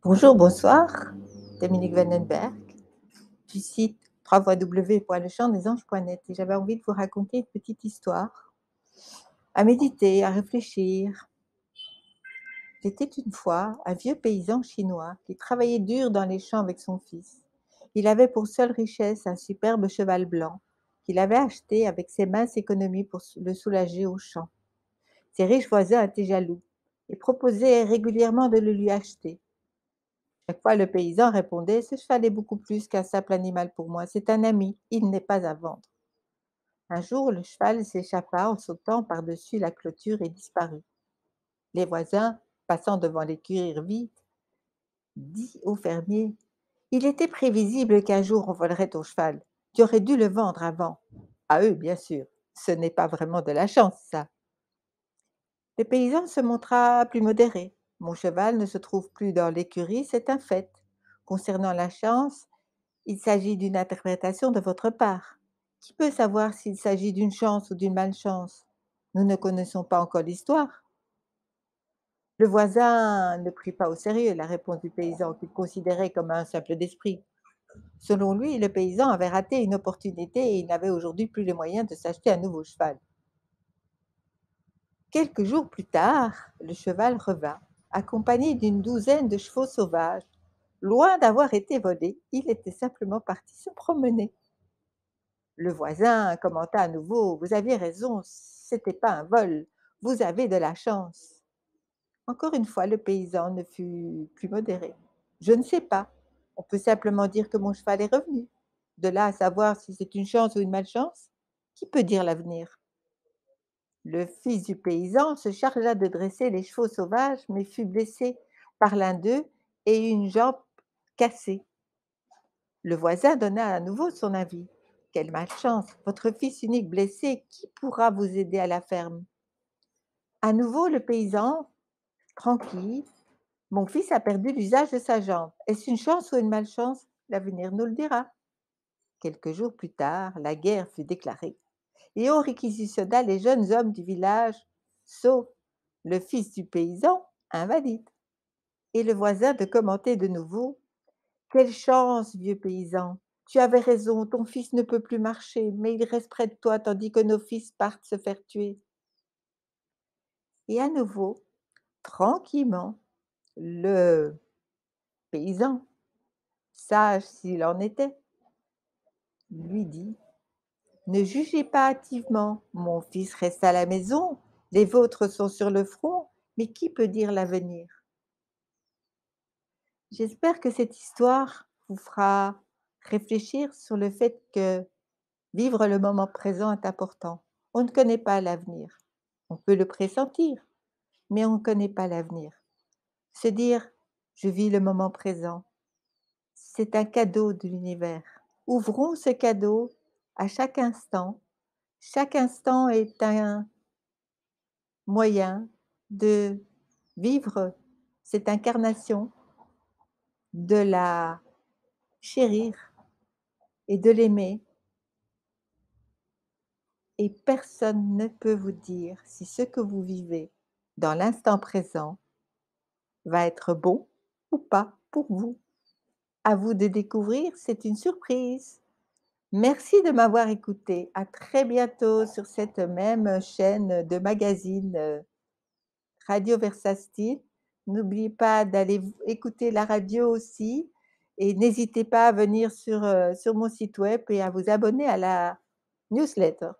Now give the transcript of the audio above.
Bonjour, bonsoir, Dominique Vandenberg, du site www.lechamp-des-anges.net et j'avais envie de vous raconter une petite histoire à méditer, à réfléchir. C'était une fois un vieux paysan chinois qui travaillait dur dans les champs avec son fils. Il avait pour seule richesse un superbe cheval blanc qu'il avait acheté avec ses minces économies pour le soulager au champ. Ses riches voisins étaient jaloux et proposaient régulièrement de le lui acheter. Chaque fois, le paysan répondait: «Ce cheval est beaucoup plus qu'un simple animal pour moi, c'est un ami, il n'est pas à vendre.» Un jour, le cheval s'échappa en sautant par-dessus la clôture et disparut. Les voisins, passant devant l'écurie vide, dit au fermier: «Il était prévisible qu'un jour on volerait ton cheval. Tu aurais dû le vendre avant.» À eux, bien sûr. Ce n'est pas vraiment de la chance, ça. Le paysan se montra plus modéré. «Mon cheval ne se trouve plus dans l'écurie, c'est un fait. Concernant la chance, il s'agit d'une interprétation de votre part. Qui peut savoir s'il s'agit d'une chance ou d'une malchance? Nous ne connaissons pas encore l'histoire.» Le voisin ne prit pas au sérieux la réponse du paysan, qu'il considérait comme un simple d'esprit. Selon lui, le paysan avait raté une opportunité et il n'avait aujourd'hui plus les moyens de s'acheter un nouveau cheval. Quelques jours plus tard, le cheval revint, accompagné d'une douzaine de chevaux sauvages. Loin d'avoir été volé, il était simplement parti se promener. Le voisin commenta à nouveau: «Vous aviez raison, c'était pas un vol, vous avez de la chance.» Encore une fois, le paysan ne fut plus modéré. «Je ne sais pas, on peut simplement dire que mon cheval est revenu. De là à savoir si c'est une chance ou une malchance, qui peut dire l'avenir?» Le fils du paysan se chargea de dresser les chevaux sauvages, mais fut blessé par l'un d'eux et eut une jambe cassée. Le voisin donna à nouveau son avis: «Quelle malchance! Votre fils unique blessé, qui pourra vous aider à la ferme?» À nouveau le paysan, tranquille: «Mon fils a perdu l'usage de sa jambe. Est-ce une chance ou une malchance? L'avenir nous le dira.» Quelques jours plus tard, la guerre fut déclarée et on réquisitionna les jeunes hommes du village, sauf le fils du paysan, invalide. Et le voisin de commenter de nouveau: «Quelle chance, vieux paysan! Tu avais raison, ton fils ne peut plus marcher, mais il reste près de toi tandis que nos fils partent se faire tuer.» Et à nouveau, tranquillement, le paysan, sage s'il en était, lui dit: «Ne jugez pas hâtivement, mon fils reste à la maison, les vôtres sont sur le front, mais qui peut dire l'avenir?» J'espère que cette histoire vous fera réfléchir sur le fait que vivre le moment présent est important. On ne connaît pas l'avenir. On peut le pressentir, mais on ne connaît pas l'avenir. Se dire: «Je vis le moment présent», c'est un cadeau de l'univers. Ouvrons ce cadeau à chaque instant. Chaque instant est un moyen de vivre cette incarnation, de la chérir et de l'aimer. Et personne ne peut vous dire si ce que vous vivez dans l'instant présent va être bon ou pas pour vous. À vous de découvrir, c'est une surprise. Merci de m'avoir écouté. À très bientôt sur cette même chaîne de magazine, Radio Versastile. N'oubliez pas d'aller écouter la radio aussi et n'hésitez pas à venir sur mon site web et à vous abonner à la newsletter.